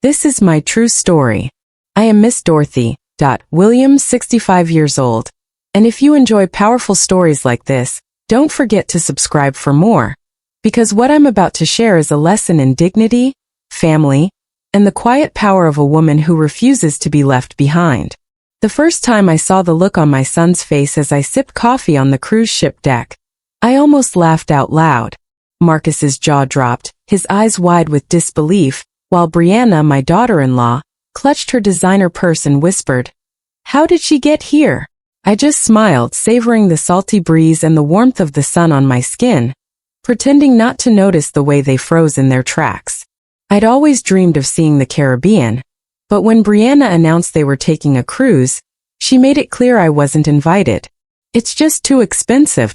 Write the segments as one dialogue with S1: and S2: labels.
S1: This is my true story. I am Miss Dorothy. Williams, 65 years old. And if you enjoy powerful stories like this, don't forget to subscribe for more. Because what I'm about to share is a lesson in dignity, family, and the quiet power of a woman who refuses to be left behind. The first time I saw the look on my son's face as I sipped coffee on the cruise ship deck, I almost laughed out loud. Marcus's jaw dropped, his eyes wide with disbelief, while Brianna, my daughter-in-law, clutched her designer purse and whispered, "How did she get here?" I just smiled, savoring the salty breeze and the warmth of the sun on my skin, pretending not to notice the way they froze in their tracks. I'd always dreamed of seeing the Caribbean, but when Brianna announced they were taking a cruise, she made it clear I wasn't invited. "It's just too expensive.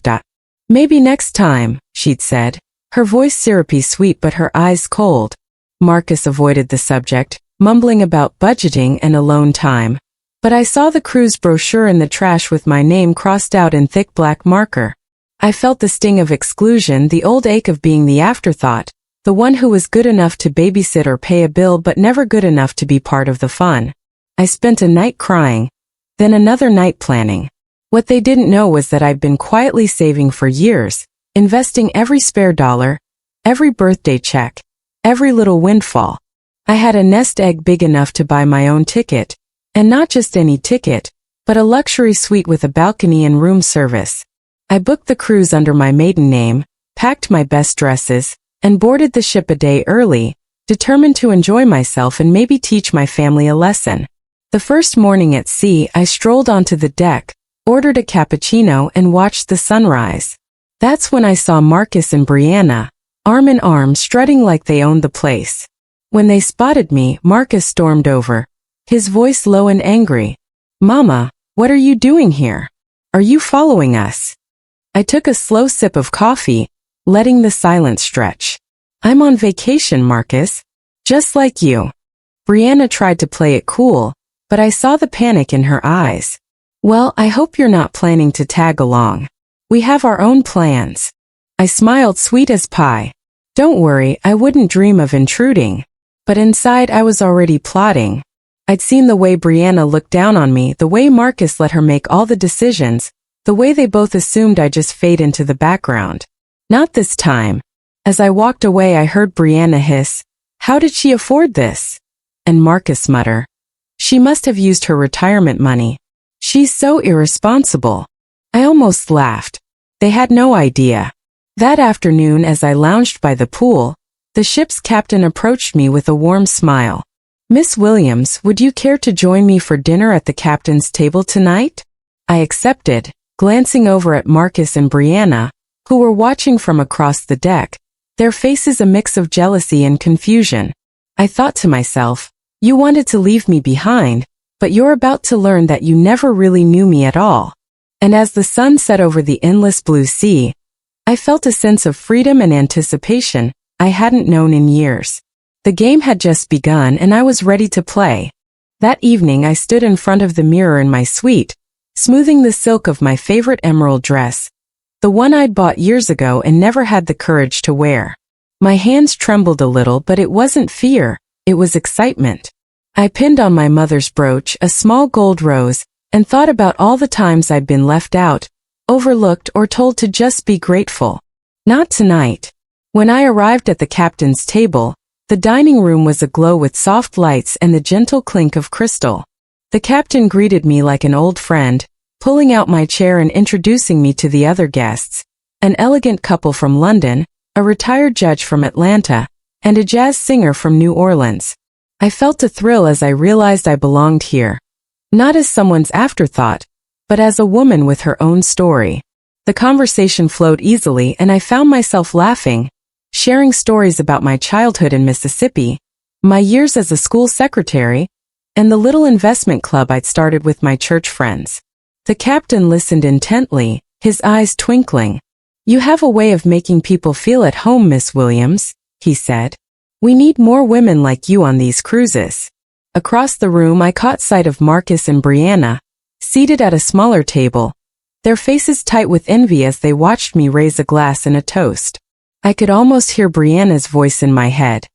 S1: Maybe next time," she'd said, her voice syrupy sweet but her eyes cold. Marcus avoided the subject, mumbling about budgeting and alone time. But I saw the cruise brochure in the trash with my name crossed out in thick black marker. I felt the sting of exclusion, the old ache of being the afterthought, the one who was good enough to babysit or pay a bill but never good enough to be part of the fun. I spent a night crying, then another night planning. What they didn't know was that I'd been quietly saving for years, investing every spare dollar, every birthday check, every little windfall. I had a nest egg big enough to buy my own ticket, and not just any ticket, but a luxury suite with a balcony and room service. I booked the cruise under my maiden name, packed my best dresses, and boarded the ship a day early, determined to enjoy myself and maybe teach my family a lesson. The first morning at sea, I strolled onto the deck, ordered a cappuccino and watched the sunrise. That's when I saw Marcus and Brianna, arm in arm, strutting like they owned the place. When they spotted me, Marcus stormed over, his voice low and angry. "Mama, what are you doing here? Are you following us?" I took a slow sip of coffee, letting the silence stretch. "I'm on vacation, Marcus. Just like you." Brianna tried to play it cool, but I saw the panic in her eyes. "Well, I hope you're not planning to tag along. We have our own plans." I smiled, sweet as pie. Don't worry, I wouldn't dream of intruding. But inside I was already plotting. I'd seen the way Brianna looked down on me, the way Marcus let her make all the decisions, the way they both assumed I'd just fade into the background. Not this time. As I walked away, I heard Brianna hiss, "How did she afford this?" And Marcus mutter, "She must have used her retirement money. She's so irresponsible." I almost laughed. They had no idea. That afternoon, as I lounged by the pool, the ship's captain approached me with a warm smile. "Miss Williams, would you care to join me for dinner at the captain's table tonight?" I accepted, glancing over at Marcus and Brianna, who were watching from across the deck, their faces a mix of jealousy and confusion. I thought to myself, you wanted to leave me behind, but you're about to learn that you never really knew me at all. And as the sun set over the endless blue sea, I felt a sense of freedom and anticipation I hadn't known in years. The game had just begun and I was ready to play. That evening I stood in front of the mirror in my suite, smoothing the silk of my favorite emerald dress, the one I'd bought years ago and never had the courage to wear. My hands trembled a little, but it wasn't fear, it was excitement. I pinned on my mother's brooch a small gold rose and thought about all the times I'd been left out, overlooked, or told to just be grateful. Not tonight. When I arrived at the captain's table, the dining room was aglow with soft lights and the gentle clink of crystal. The captain greeted me like an old friend, pulling out my chair and introducing me to the other guests, an elegant couple from London, a retired judge from Atlanta, and a jazz singer from New Orleans. I felt a thrill as I realized I belonged here. Not as someone's afterthought, but as a woman with her own story. The conversation flowed easily and I found myself laughing, sharing stories about my childhood in Mississippi, my years as a school secretary, and the little investment club I'd started with my church friends. The captain listened intently, his eyes twinkling. "You have a way of making people feel at home, Miss Williams," he said. "We need more women like you on these cruises." Across the room I caught sight of Marcus and Brianna, seated at a smaller table, their faces tight with envy as they watched me raise a glass and a toast. I could almost hear Brianna's voice in my head.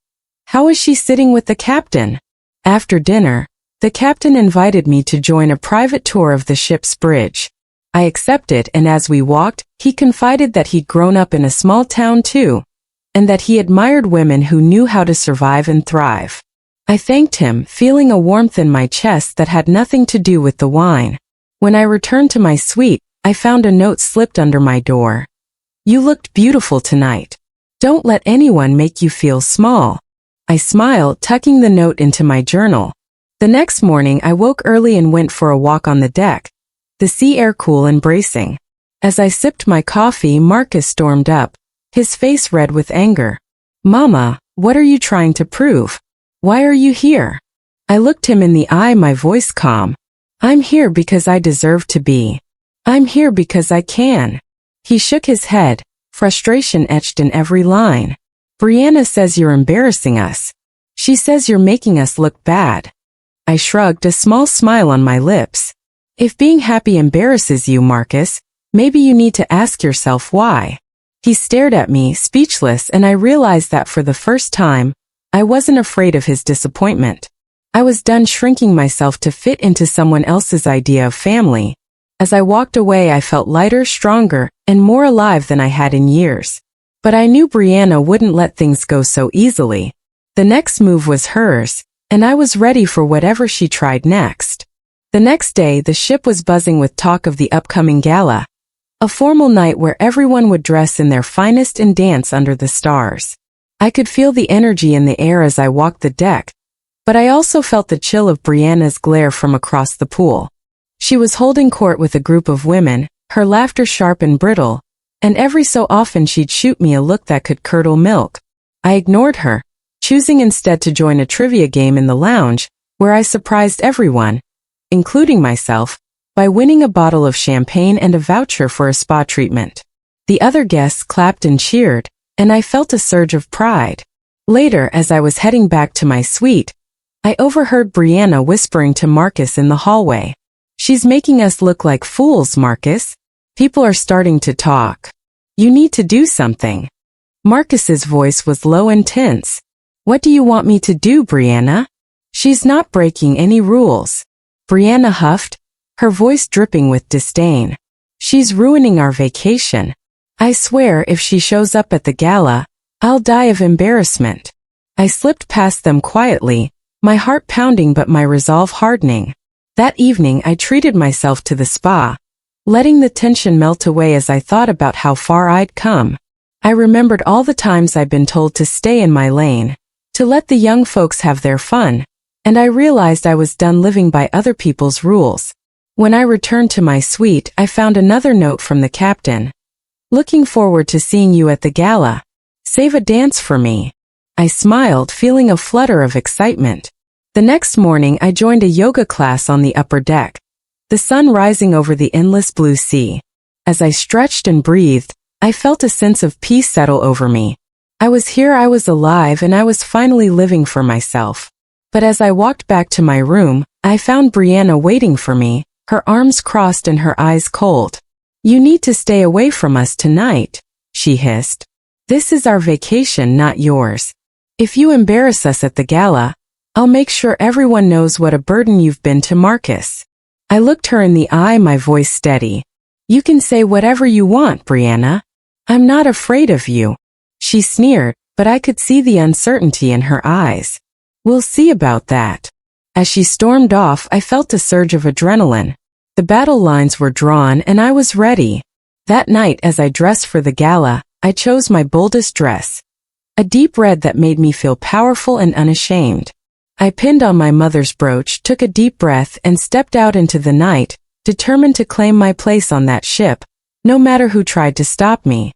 S1: "How is she sitting with the captain? After dinner, the captain invited me to join a private tour of the ship's bridge. I accepted, and as we walked, he confided that he'd grown up in a small town too, and that he admired women who knew how to survive and thrive. I thanked him, feeling a warmth in my chest that had nothing to do with the wine. When I returned to my suite, I found a note slipped under my door. "You looked beautiful tonight. Don't let anyone make you feel small." I smiled, tucking the note into my journal. The next morning I woke early and went for a walk on the deck, the sea air cool and bracing. As I sipped my coffee, Marcus stormed up, his face red with anger. "Mama, what are you trying to prove? Why are you here?" I looked him in the eye, my voice calm. "I'm here because I deserve to be. I'm here because I can." He shook his head, frustration etched in every line. "Brianna says you're embarrassing us. She says you're making us look bad." I shrugged, a small smile on my lips. "If being happy embarrasses you, Marcus, maybe you need to ask yourself why." He stared at me, speechless, and I realized that for the first time, I wasn't afraid of his disappointment. I was done shrinking myself to fit into someone else's idea of family. As I walked away, I felt lighter, stronger, and more alive than I had in years. But I knew Brianna wouldn't let things go so easily. The next move was hers, and I was ready for whatever she tried next. The next day, the ship was buzzing with talk of the upcoming gala, a formal night where everyone would dress in their finest and dance under the stars. I could feel the energy in the air as I walked the deck, but I also felt the chill of Brianna's glare from across the pool. She was holding court with a group of women, her laughter sharp and brittle, and every so often she'd shoot me a look that could curdle milk. I ignored her, choosing instead to join a trivia game in the lounge, where I surprised everyone, including myself, by winning a bottle of champagne and a voucher for a spa treatment. The other guests clapped and cheered, and I felt a surge of pride. Later, as I was heading back to my suite, I overheard Brianna whispering to Marcus in the hallway. "She's making us look like fools, Marcus. People are starting to talk. You need to do something." Marcus's voice was low and tense. "What do you want me to do, Brianna? She's not breaking any rules." Brianna huffed, her voice dripping with disdain. "She's ruining our vacation. I swear if she shows up at the gala, I'll die of embarrassment." I slipped past them quietly, my heart pounding but my resolve hardening. That evening I treated myself to the spa, letting the tension melt away as I thought about how far I'd come. I remembered all the times I'd been told to stay in my lane, to let the young folks have their fun, and I realized I was done living by other people's rules. When I returned to my suite, I found another note from the captain. "Looking forward to seeing you at the gala. Save a dance for me." I smiled, feeling a flutter of excitement. The next morning I joined a yoga class on the upper deck, the sun rising over the endless blue sea. As I stretched and breathed, I felt a sense of peace settle over me. I was here, I was alive, and I was finally living for myself. But as I walked back to my room, I found Brianna waiting for me, her arms crossed and her eyes cold. "You need to stay away from us tonight," she hissed. "This is our vacation, not yours. If you embarrass us at the gala, I'll make sure everyone knows what a burden you've been to Marcus." I looked her in the eye, my voice steady. "You can say whatever you want, Brianna. I'm not afraid of you." She sneered, but I could see the uncertainty in her eyes. "We'll see about that." As she stormed off, I felt a surge of adrenaline. The battle lines were drawn and I was ready. That night, as I dressed for the gala, I chose my boldest dress, a deep red that made me feel powerful and unashamed. I pinned on my mother's brooch, took a deep breath, and stepped out into the night, determined to claim my place on that ship, no matter who tried to stop me.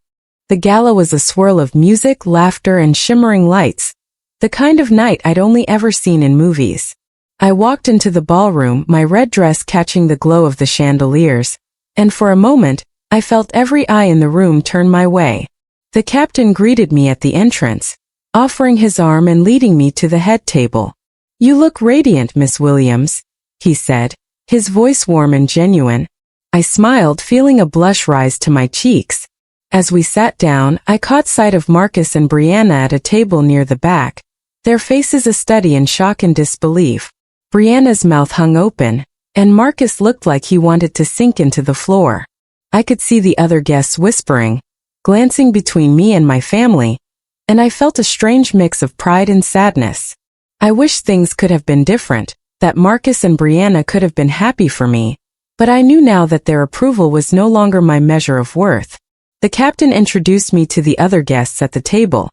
S1: The gala was a swirl of music, laughter, and shimmering lights, the kind of night I'd only ever seen in movies. I walked into the ballroom, my red dress catching the glow of the chandeliers, and for a moment, I felt every eye in the room turn my way. The captain greeted me at the entrance, offering his arm and leading me to the head table. "You look radiant, Miss Williams," he said, his voice warm and genuine. I smiled, feeling a blush rise to my cheeks. As we sat down, I caught sight of Marcus and Brianna at a table near the back, their faces a study in shock and disbelief. Brianna's mouth hung open, and Marcus looked like he wanted to sink into the floor. I could see the other guests whispering, glancing between me and my family, and I felt a strange mix of pride and sadness. I wish things could have been different, that Marcus and Brianna could have been happy for me, but I knew now that their approval was no longer my measure of worth. The captain introduced me to the other guests at the table.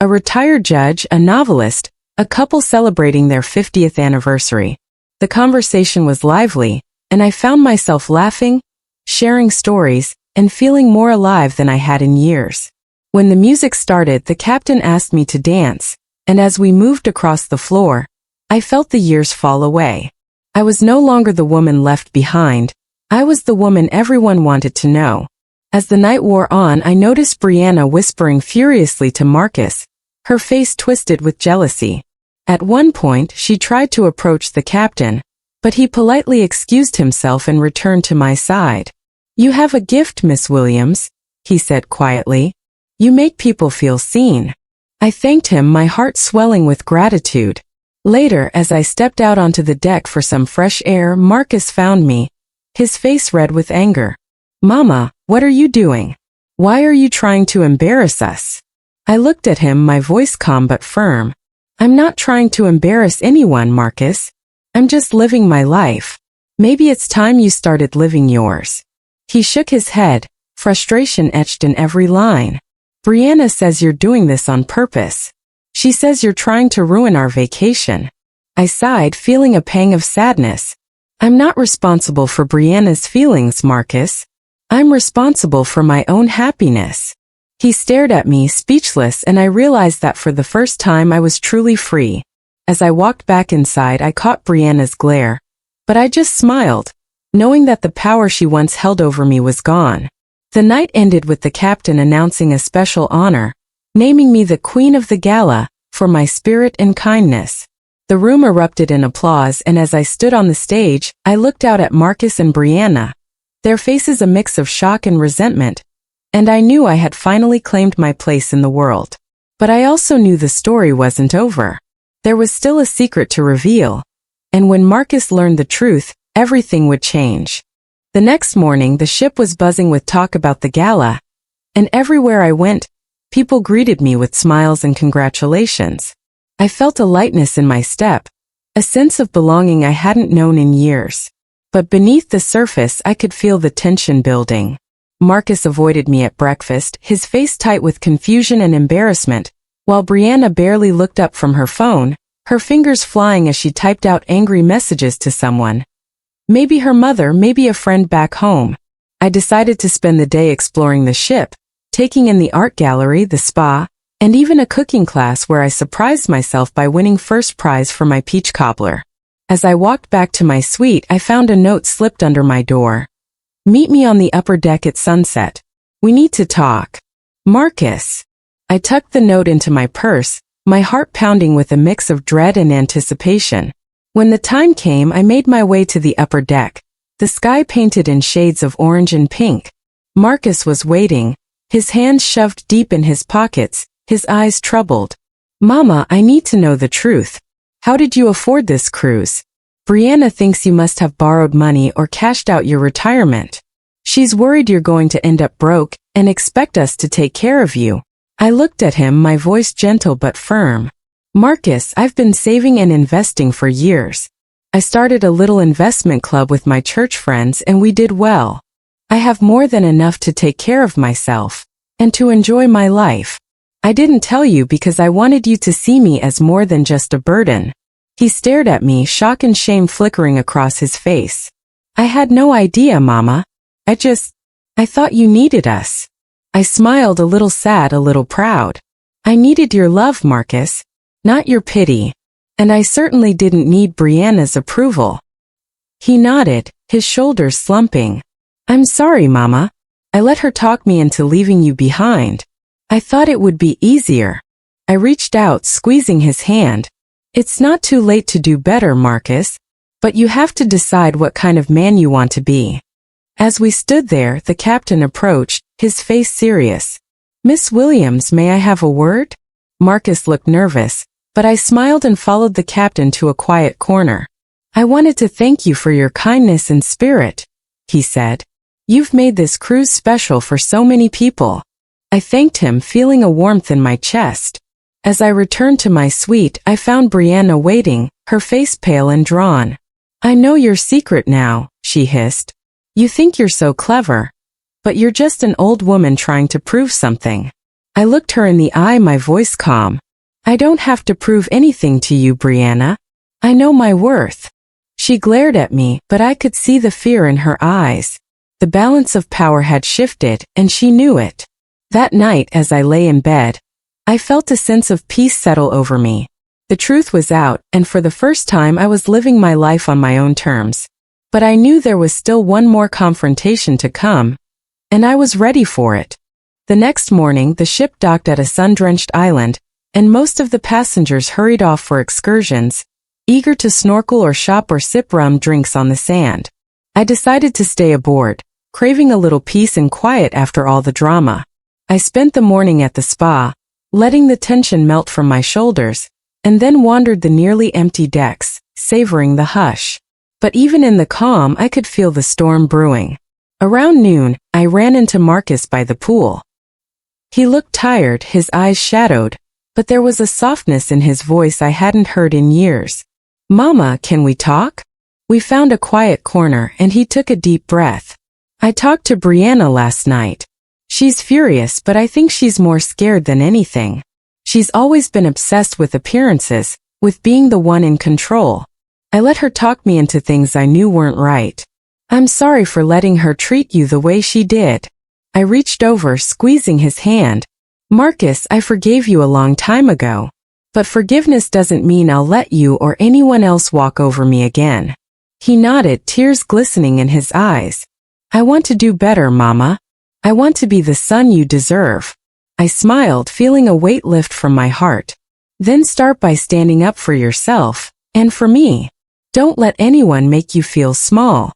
S1: A retired judge, a novelist, a couple celebrating their 50th anniversary. The conversation was lively, and I found myself laughing, sharing stories, and feeling more alive than I had in years. When the music started, the captain asked me to dance, and as we moved across the floor, I felt the years fall away. I was no longer the woman left behind. I was the woman everyone wanted to know. As the night wore on, I noticed Brianna whispering furiously to Marcus, her face twisted with jealousy. At one point, she tried to approach the captain, but he politely excused himself and returned to my side. "You have a gift, Miss Williams," he said quietly. "You make people feel seen." I thanked him, my heart swelling with gratitude. Later, as I stepped out onto the deck for some fresh air, Marcus found me, his face red with anger. "Mama, what are you doing? Why are you trying to embarrass us?" I looked at him, my voice calm but firm. "I'm not trying to embarrass anyone, Marcus. I'm just living my life. Maybe it's time you started living yours." He shook his head, frustration etched in every line. "Brianna says you're doing this on purpose. She says you're trying to ruin our vacation." I sighed, feeling a pang of sadness. "I'm not responsible for Brianna's feelings, Marcus. I'm responsible for my own happiness." He stared at me, speechless, and I realized that for the first time I was truly free. As I walked back inside, I caught Brianna's glare, but I just smiled, knowing that the power she once held over me was gone. The night ended with the captain announcing a special honor, naming me the Queen of the Gala, for my spirit and kindness. The room erupted in applause, and as I stood on the stage, I looked out at Marcus and Brianna, their faces a mix of shock and resentment, and I knew I had finally claimed my place in the world. But I also knew the story wasn't over. There was still a secret to reveal, and when Marcus learned the truth, everything would change. The next morning, the ship was buzzing with talk about the gala, and everywhere I went, people greeted me with smiles and congratulations. I felt a lightness in my step, a sense of belonging I hadn't known in years. But beneath the surface, I could feel the tension building. Marcus avoided me at breakfast, his face tight with confusion and embarrassment, while Brianna barely looked up from her phone, her fingers flying as she typed out angry messages to someone. Maybe her mother, maybe a friend back home. I decided to spend the day exploring the ship, taking in the art gallery, the spa, and even a cooking class where I surprised myself by winning first prize for my peach cobbler. As I walked back to my suite, I found a note slipped under my door. "Meet me on the upper deck at sunset. We need to talk. Marcus." I tucked the note into my purse, my heart pounding with a mix of dread and anticipation. When the time came, I made my way to the upper deck, the sky painted in shades of orange and pink. Marcus was waiting, his hands shoved deep in his pockets, his eyes troubled. "Mama, I need to know the truth. How did you afford this cruise? Brianna thinks you must have borrowed money or cashed out your retirement. She's worried you're going to end up broke and expect us to take care of you." I looked at him, my voice gentle but firm. "Marcus, I've been saving and investing for years. I started a little investment club with my church friends and we did well. I have more than enough to take care of myself and to enjoy my life. I didn't tell you because I wanted you to see me as more than just a burden." He stared at me, shock and shame flickering across his face. "I had no idea, Mama. I thought you needed us." I smiled, a little sad, a little proud. "I needed your love, Marcus, not your pity. And I certainly didn't need Brianna's approval." He nodded, his shoulders slumping. "I'm sorry, Mama. I let her talk me into leaving you behind. I thought it would be easier." I reached out, squeezing his hand. "It's not too late to do better, Marcus, but you have to decide what kind of man you want to be." As we stood there, the captain approached, his face serious. "Miss Williams, may I have a word?" Marcus looked nervous, but I smiled and followed the captain to a quiet corner. "I wanted to thank you for your kindness and spirit," he said. "You've made this cruise special for so many people." I thanked him, feeling a warmth in my chest. As I returned to my suite, I found Brianna waiting, her face pale and drawn. "I know your secret now," she hissed. "You think you're so clever. But you're just an old woman trying to prove something." I looked her in the eye, my voice calm. "I don't have to prove anything to you, Brianna. I know my worth." She glared at me, but I could see the fear in her eyes. The balance of power had shifted, and she knew it. That night, as I lay in bed, I felt a sense of peace settle over me. The truth was out, and for the first time I was living my life on my own terms. But I knew there was still one more confrontation to come, and I was ready for it. The next morning, the ship docked at a sun-drenched island, and most of the passengers hurried off for excursions, eager to snorkel or shop or sip rum drinks on the sand. I decided to stay aboard, craving a little peace and quiet after all the drama. I spent the morning at the spa, letting the tension melt from my shoulders, and then wandered the nearly empty decks, savoring the hush. But even in the calm, I could feel the storm brewing. Around noon, I ran into Marcus by the pool. He looked tired, his eyes shadowed, but there was a softness in his voice I hadn't heard in years. "Mama, can we talk?" We found a quiet corner, and he took a deep breath. "I talked to Brianna last night. She's furious, but I think she's more scared than anything. She's always been obsessed with appearances, with being the one in control. I let her talk me into things I knew weren't right. I'm sorry for letting her treat you the way she did." I reached over, squeezing his hand. "Marcus, I forgave you a long time ago. But forgiveness doesn't mean I'll let you or anyone else walk over me again." He nodded, tears glistening in his eyes. "I want to do better, Mama. I want to be the son you deserve." I smiled, feeling a weight lift from my heart. "Then start by standing up for yourself, and for me. Don't let anyone make you feel small."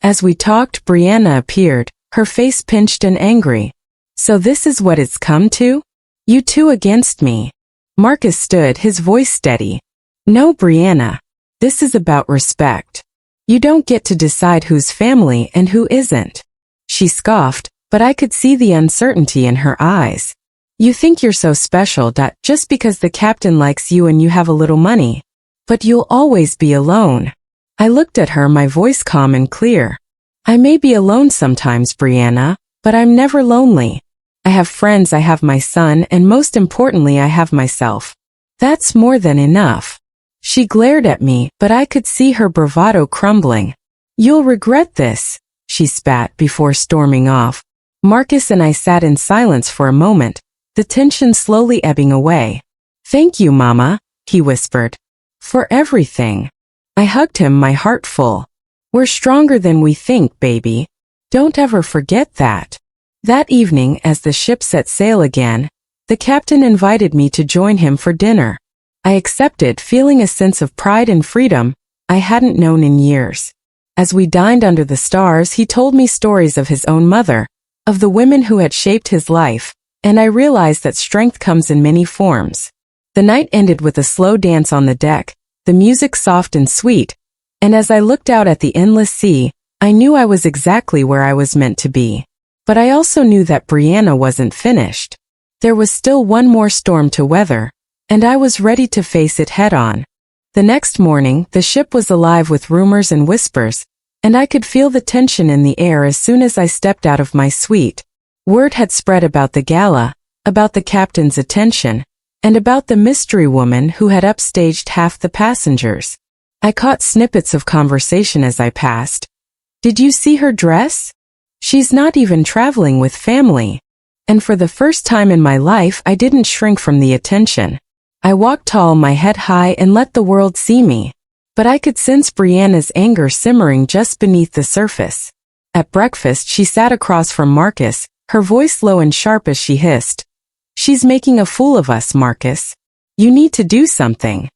S1: As we talked, Brianna appeared, her face pinched and angry. "So this is what it's come to? You two against me?" Marcus stood, his voice steady. "No, Brianna. This is about respect. You don't get to decide who's family and who isn't." She scoffed, but I could see the uncertainty in her eyes. "You think you're so special, just because the captain likes you and you have a little money. But you'll always be alone." I looked at her, my voice calm and clear. "I may be alone sometimes, Brianna, but I'm never lonely. I have friends, I have my son, and most importantly, I have myself. That's more than enough." She glared at me, but I could see her bravado crumbling. "You'll regret this," she spat before storming off. Marcus and I sat in silence for a moment, the tension slowly ebbing away. "Thank you, Mama," he whispered. "For everything." I hugged him, my heart full. "We're stronger than we think, baby. Don't ever forget that." That evening, as the ship set sail again, the captain invited me to join him for dinner. I accepted, feeling a sense of pride and freedom I hadn't known in years. As we dined under the stars, he told me stories of his own mother, of the women who had shaped his life, and I realized that strength comes in many forms. The night ended with a slow dance on the deck, the music soft and sweet, and as I looked out at the endless sea, I knew I was exactly where I was meant to be. But I also knew that Brianna wasn't finished. There was still one more storm to weather, and I was ready to face it head-on. The next morning, the ship was alive with rumors and whispers, and I could feel the tension in the air as soon as I stepped out of my suite. Word had spread about the gala, about the captain's attention, and about the mystery woman who had upstaged half the passengers. I caught snippets of conversation as I passed. "Did you see her dress? She's not even traveling with family." And for the first time in my life, I didn't shrink from the attention. I walked tall, my head high, and let the world see me. But I could sense Brianna's anger simmering just beneath the surface. At breakfast, she sat across from Marcus, her voice low and sharp as she hissed. "She's making a fool of us, Marcus. You need to do something."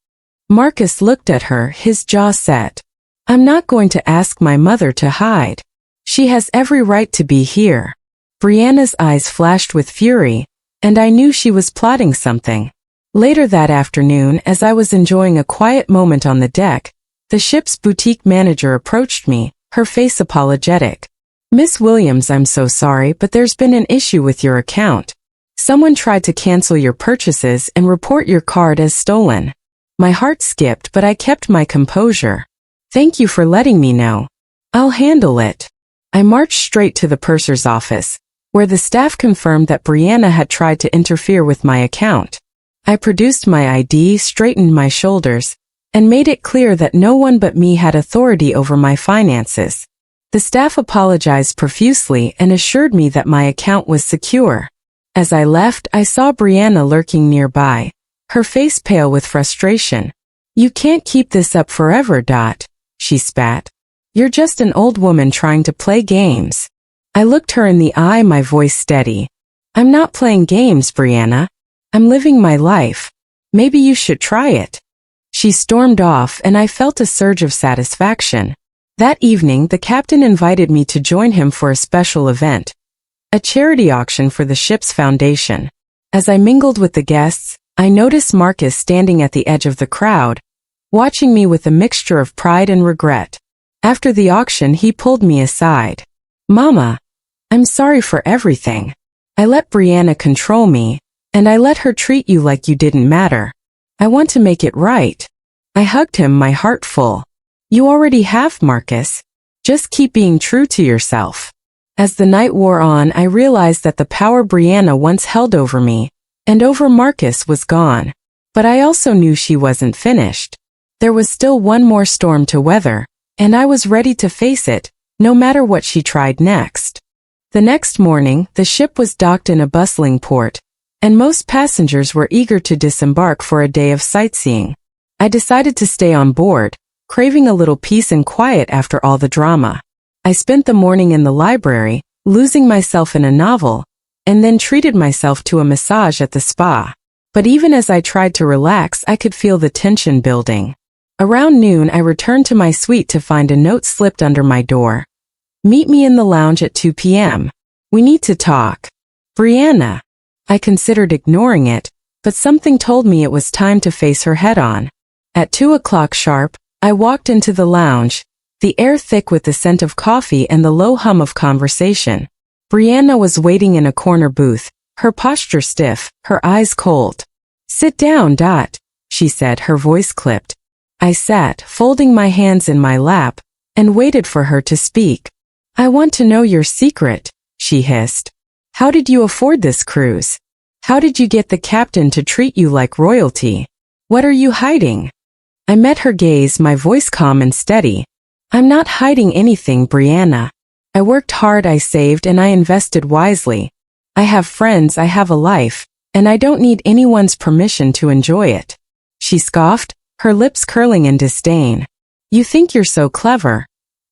S1: Marcus looked at her, his jaw set. "I'm not going to ask my mother to hide. She has every right to be here." Brianna's eyes flashed with fury, and I knew she was plotting something. Later that afternoon, as I was enjoying a quiet moment on the deck, the ship's boutique manager approached me, her face apologetic. "Miss Williams, I'm so sorry, but there's been an issue with your account. Someone tried to cancel your purchases and report your card as stolen." My heart skipped, but I kept my composure. "Thank you for letting me know. I'll handle it." I marched straight to the purser's office, where the staff confirmed that Brianna had tried to interfere with my account. I produced my ID, straightened my shoulders, and made it clear that no one but me had authority over my finances. The staff apologized profusely and assured me that my account was secure. As I left, I saw Brianna lurking nearby, her face pale with frustration. "You can't keep this up forever, she spat. "You're just an old woman trying to play games." I looked her in the eye, my voice steady. "I'm not playing games, Brianna. I'm living my life. Maybe you should try it." She stormed off, and I felt a surge of satisfaction. That evening, the captain invited me to join him for a special event, a charity auction for the ship's foundation. As I mingled with the guests, I noticed Marcus standing at the edge of the crowd, watching me with a mixture of pride and regret. After the auction, he pulled me aside. "Mama, I'm sorry for everything. I let Brianna control me, and I let her treat you like you didn't matter. I want to make it right." I hugged him, my heart full. "You already have, Marcus. Just keep being true to yourself." As the night wore on, I realized that the power Brianna once held over me and over Marcus was gone. But I also knew she wasn't finished. There was still one more storm to weather, and I was ready to face it, no matter what she tried next. The next morning, the ship was docked in a bustling port, and most passengers were eager to disembark for a day of sightseeing. I decided to stay on board, craving a little peace and quiet after all the drama. I spent the morning in the library, losing myself in a novel, and then treated myself to a massage at the spa. But even as I tried to relax, I could feel the tension building. Around noon, I returned to my suite to find a note slipped under my door. "Meet me in the lounge at 2 p.m. We need to talk. Brianna." I considered ignoring it, but something told me it was time to face her head-on. At 2 o'clock sharp, I walked into the lounge, the air thick with the scent of coffee and the low hum of conversation. Brianna was waiting in a corner booth, her posture stiff, her eyes cold. "Sit down, she said, her voice clipped. I sat, folding my hands in my lap, and waited for her to speak. "I want to know your secret," she hissed. "How did you afford this cruise? How did you get the captain to treat you like royalty? What are you hiding?" I met her gaze, my voice calm and steady. "I'm not hiding anything, Brianna. I worked hard, I saved, and I invested wisely. I have friends, I have a life, and I don't need anyone's permission to enjoy it." She scoffed, her lips curling in disdain. "You think you're so clever,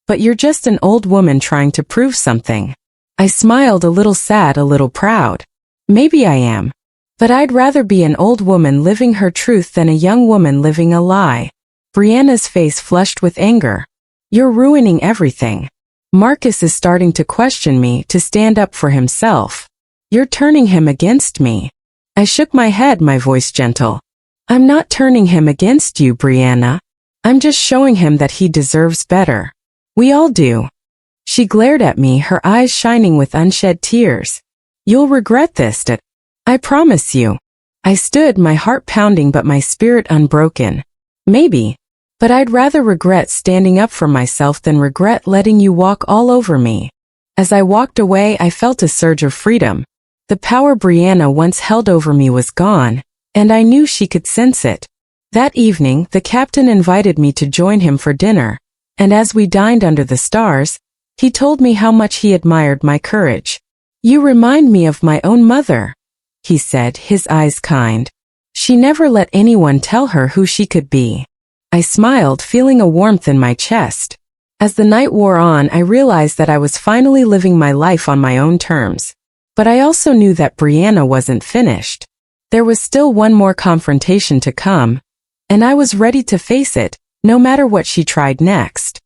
S1: but you're just an old woman trying to prove something." I smiled, a little sad, a little proud. "Maybe I am. But I'd rather be an old woman living her truth than a young woman living a lie." Brianna's face flushed with anger. "You're ruining everything. Marcus is starting to question me, to stand up for himself. You're turning him against me." I shook my head, my voice gentle. "I'm not turning him against you, Brianna. I'm just showing him that he deserves better. We all do." She glared at me, her eyes shining with unshed tears. "You'll regret this, I promise you." I stood, my heart pounding but my spirit unbroken. "Maybe. But I'd rather regret standing up for myself than regret letting you walk all over me." As I walked away, I felt a surge of freedom. The power Brianna once held over me was gone, and I knew she could sense it. That evening, the captain invited me to join him for dinner, and as we dined under the stars, he told me how much he admired my courage. "You remind me of my own mother," he said, his eyes kind. "She never let anyone tell her who she could be." I smiled, feeling a warmth in my chest. As the night wore on, I realized that I was finally living my life on my own terms. But I also knew that Brianna wasn't finished. There was still one more confrontation to come, and I was ready to face it, no matter what she tried next.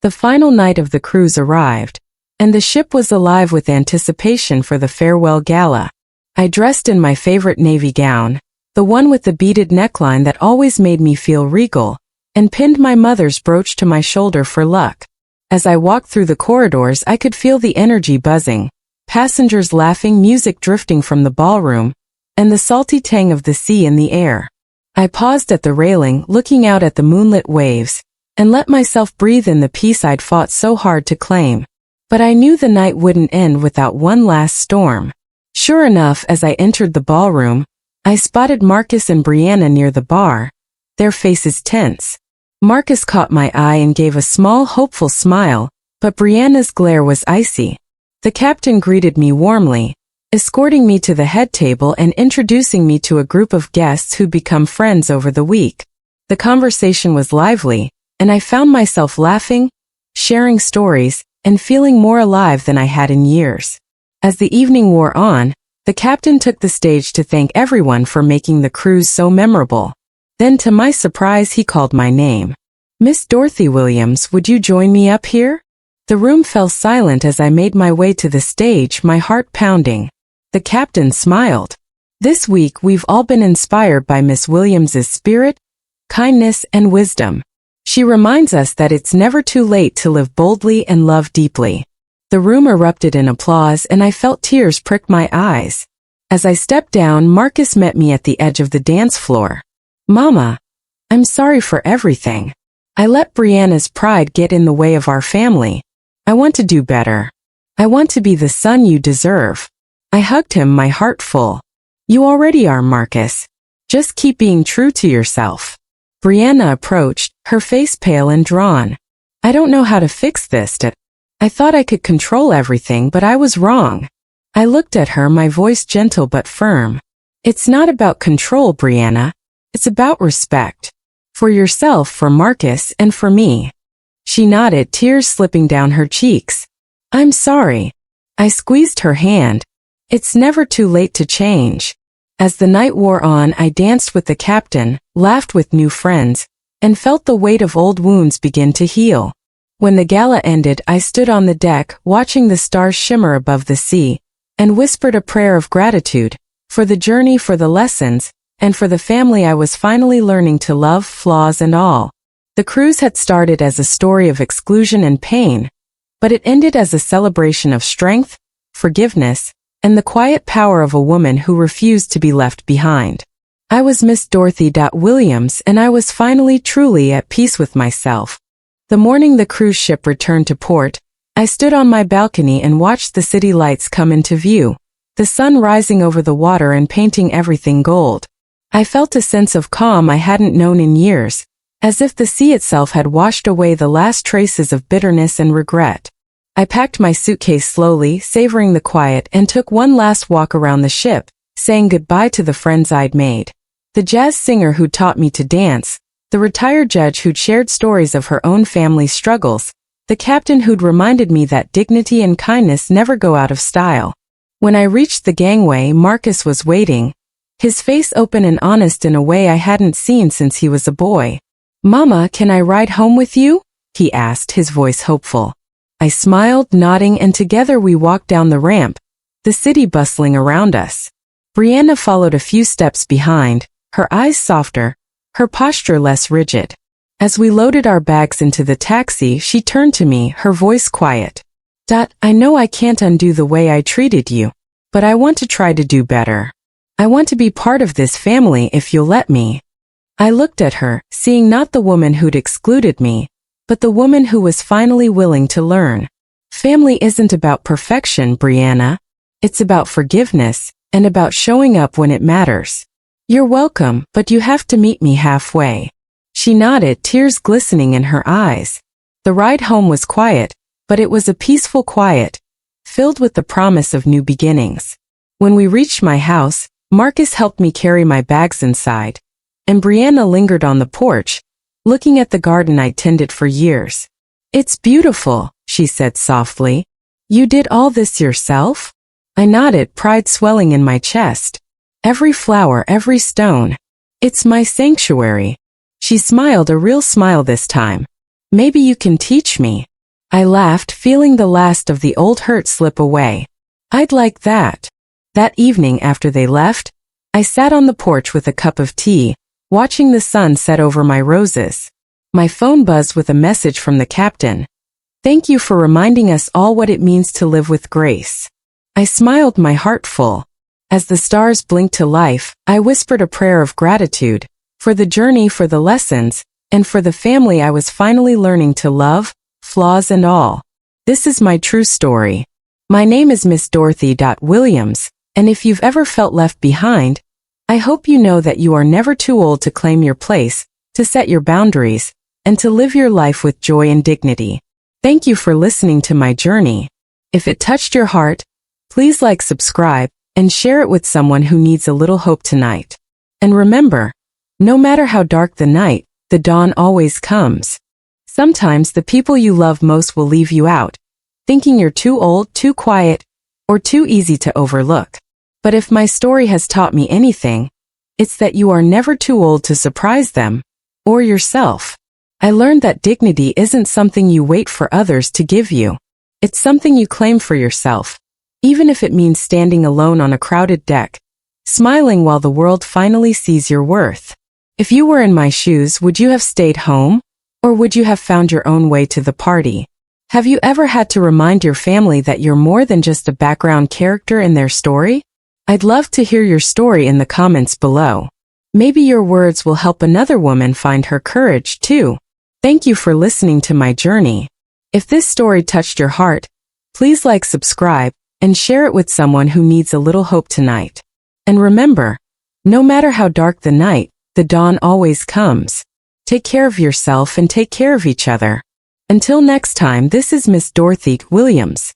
S1: The final night of the cruise arrived, and the ship was alive with anticipation for the farewell gala. I dressed in my favorite navy gown, the one with the beaded neckline that always made me feel regal, and pinned my mother's brooch to my shoulder for luck. As I walked through the corridors, I could feel the energy buzzing, passengers laughing, music drifting from the ballroom, and the salty tang of the sea in the air. I paused at the railing, looking out at the moonlit waves, and let myself breathe in the peace I'd fought so hard to claim. But I knew the night wouldn't end without one last storm. Sure enough, as I entered the ballroom, I spotted Marcus and Brianna near the bar, their faces tense. Marcus caught my eye and gave a small, hopeful smile, but Brianna's glare was icy. The captain greeted me warmly, escorting me to the head table and introducing me to a group of guests who'd become friends over the week. The conversation was lively, and I found myself laughing, sharing stories, and feeling more alive than I had in years. As the evening wore on, the captain took the stage to thank everyone for making the cruise so memorable. Then to my surprise, he called my name. "Miss Dorothy Williams, would you join me up here?" The room fell silent as I made my way to the stage, my heart pounding. The captain smiled. "This week we've all been inspired by Miss Williams's spirit, kindness, and wisdom. She reminds us that it's never too late to live boldly and love deeply." The room erupted in applause and I felt tears prick my eyes. As I stepped down, Marcus met me at the edge of the dance floor. "Mama, I'm sorry for everything. I let Brianna's pride get in the way of our family. I want to do better. I want to be the son you deserve." I hugged him, my heart full. "You already are, Marcus. Just keep being true to yourself." Brianna approached, her face pale and drawn. "I don't know how to fix this. I thought I could control everything, but I was wrong." I looked at her, my voice gentle but firm. "It's not about control, Brianna. It's about respect. For yourself, for Marcus, and for me." She nodded, tears slipping down her cheeks. "I'm sorry." I squeezed her hand. "It's never too late to change." As the night wore on, I danced with the captain, laughed with new friends, and felt the weight of old wounds begin to heal. When the gala ended, I stood on the deck, watching the stars shimmer above the sea, and whispered a prayer of gratitude, for the journey, for the lessons, and for the family I was finally learning to love, flaws and all. The cruise had started as a story of exclusion and pain, but it ended as a celebration of strength, forgiveness, and the quiet power of a woman who refused to be left behind. I was Miss Dorothy Williams, and I was finally truly at peace with myself. The morning the cruise ship returned to port, I stood on my balcony and watched the city lights come into view, the sun rising over the water and painting everything gold. I felt a sense of calm I hadn't known in years, as if the sea itself had washed away the last traces of bitterness and regret. I packed my suitcase slowly, savoring the quiet, and took one last walk around the ship, saying goodbye to the friends I'd made. The jazz singer who'd taught me to dance, the retired judge who'd shared stories of her own family's struggles, the captain who'd reminded me that dignity and kindness never go out of style. When I reached the gangway, Marcus was waiting, his face open and honest in a way I hadn't seen since he was a boy. "Mama, can I ride home with you?" he asked, his voice hopeful. I smiled, nodding, and together we walked down the ramp, the city bustling around us. Brianna followed a few steps behind, her eyes softer, her posture less rigid. As we loaded our bags into the taxi, she turned to me, her voice quiet. "I know I can't undo the way I treated you, but I want to try to do better. I want to be part of this family if you'll let me." I looked at her, seeing not the woman who'd excluded me, but the woman who was finally willing to learn. Family isn't about perfection, Brianna. It's about forgiveness, and about showing up when it matters. "You're welcome, but you have to meet me halfway." She nodded, tears glistening in her eyes. The ride home was quiet, but it was a peaceful quiet, filled with the promise of new beginnings. When we reached my house, Marcus helped me carry my bags inside, and Brianna lingered on the porch, looking at the garden I'd tended for years. "It's beautiful," she said softly. "You did all this yourself?" I nodded, pride swelling in my chest. "Every flower, every stone. It's my sanctuary." She smiled, a real smile this time. "Maybe you can teach me." I laughed, feeling the last of the old hurt slip away. "I'd like that." That evening after they left, I sat on the porch with a cup of tea, watching the sun set over my roses. My phone buzzed with a message from the captain. "Thank you for reminding us all what it means to live with grace." I smiled, my heart full. As the stars blinked to life, I whispered a prayer of gratitude, for the journey, for the lessons, and for the family I was finally learning to love, flaws and all. This is my true story. My name is Miss Dorothy Williams, and if you've ever felt left behind, I hope you know that you are never too old to claim your place, to set your boundaries, and to live your life with joy and dignity. Thank you for listening to my journey. If it touched your heart, please like, subscribe, and share it with someone who needs a little hope tonight. And remember, no matter how dark the night, the dawn always comes. Sometimes the people you love most will leave you out, thinking you're too old, too quiet, or too easy to overlook. But if my story has taught me anything, it's that you are never too old to surprise them, or yourself. I learned that dignity isn't something you wait for others to give you. It's something you claim for yourself, even if it means standing alone on a crowded deck, smiling while the world finally sees your worth. If you were in my shoes, would you have stayed home, or would you have found your own way to the party? Have you ever had to remind your family that you're more than just a background character in their story? I'd love to hear your story in the comments below. Maybe your words will help another woman find her courage too. Thank you for listening to my journey. If this story touched your heart, please like, subscribe, and share it with someone who needs a little hope tonight. And remember, no matter how dark the night, the dawn always comes. Take care of yourself and take care of each other. Until next time, this is Miss Dorothy Williams.